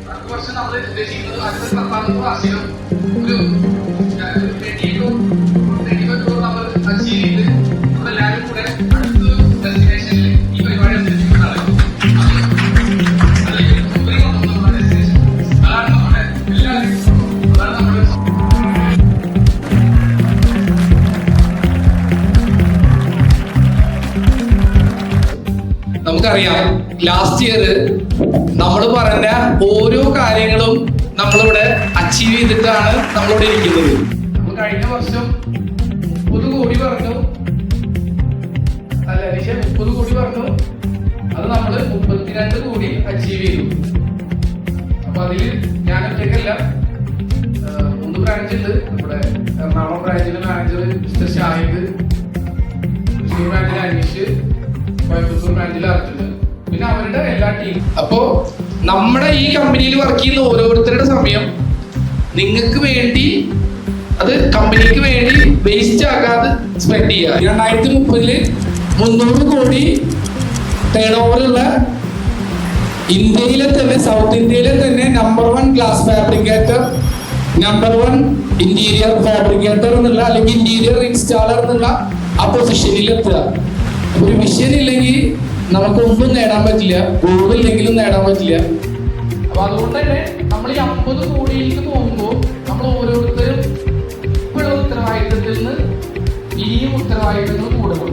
അടുത്ത വർഷം നമ്മൾ ഉദ്ദേശിക്കുന്നത് അടുത്ത 10 വാർഷികം ഒരു 25 ടൂർ നമ്മൾ അച്ചീവ് ചെയ്ത് നമ്മളെല്ലാവരും കൂടെ അടുത്തൊരു ഡെസ്റ്റിനേഷനിൽ ഈ പരിപാടി അവതരിപ്പിക്കുന്നതാണ്. അല്ലെങ്കിൽ നമ്മുടെ ഡെസ്റ്റിനേഷൻ അതാണ് നമ്മുടെ എല്ലാവരും അതാണ് നമ്മുടെ നമുക്കറിയാം ലാസ്റ്റ് ഇയർ നമ്മൾ പറഞ്ഞ ഓരോ കാര്യങ്ങളും നമ്മളിവിടെ അച്ചീവ് ചെയ്തിട്ടാണ് നമ്മളിവിടെ ഇരിക്കുന്നത്. നമ്മൾ കഴിഞ്ഞ വർഷം 30 കോടി പറഞ്ഞു, അല്ല 30 കോടി പറഞ്ഞു, അത് നമ്മൾ 32 കോടി അച്ചീവ് ചെയ്തു. അപ്പൊ അതില് ഞാൻ ഒറ്റയ്ക്കല്ല, 3 ബ്രാഞ്ച് ഉണ്ട്. നമ്മുടെ എറണാകുളം ബ്രാഞ്ചിലെ മാനേജർ മിസ്റ്റർ ഷാഹിദ്, തൃശ്ശൂർ ബ്രാഞ്ചിലെ അനീഷ്, കോയമ്പത്തൂർ ബ്രാഞ്ചിൽ അർജുന്, പിന്നെ അവരുടെ എല്ലാ ടീം. അപ്പോ നമ്മുടെ ഈ കമ്പനിയിൽ വർക്ക് ചെയ്യുന്ന ഓരോരുത്തരുടെ സമയം നിങ്ങൾക്ക് വേണ്ടി, അത് കമ്പനിക്ക് വേണ്ടി വേസ്റ്റ് ആക്കാതെ സ്പെൻഡ് ചെയ്യുക. 2030 300 കോടി ടേൺ ഓവറുള്ള ഇന്ത്യയിലെ തന്നെ, സൗത്ത് ഇന്ത്യയിലെ തന്നെ number 1 glass fabricator, number 1 interior fabricator എന്നുള്ള, അല്ലെങ്കിൽ ഇന്റീരിയർ ഇൻസ്റ്റാളർ എന്നുള്ള ആ പൊസിഷനിൽ എത്തുക. ഒരു വിഷൻ ഇല്ലെങ്കിൽ നമുക്കൊന്നും നേടാൻ പറ്റില്ല, ഗോളില്ലെങ്കിലും നേടാൻ പറ്റില്ല. അപ്പൊ അതുകൊണ്ട് തന്നെ നമ്മൾ ഈ 50 കോടിയിലേക്ക് പോകുമ്പോൾ നമ്മൾ ഓരോരുത്തരും ഇപ്പോഴുള്ള ഉത്തരവാദിത്തത്തിൽ നിന്ന് ഇനിയും ഉത്തരവാദിത്തങ്ങൾ കൂടുതൽ.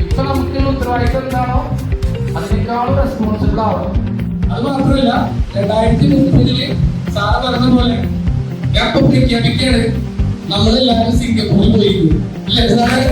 ഇപ്പൊ നമുക്കുള്ള ഉത്തരവാദിത്തം എന്താണോ അതിനേക്കാളും റെസ്പോൺസിബിൾ ആവണം. അത് മാത്രമല്ല 2030 സാറ് പറഞ്ഞ പോലെ ഞാൻ ഇപ്പൊ പ്രഖ്യാപിക്കുകയാണ്, നമ്മളെല്ലാവരും സിംഗപ്പൂരിൽ പോയിരുന്നു അല്ലേ സാറേ?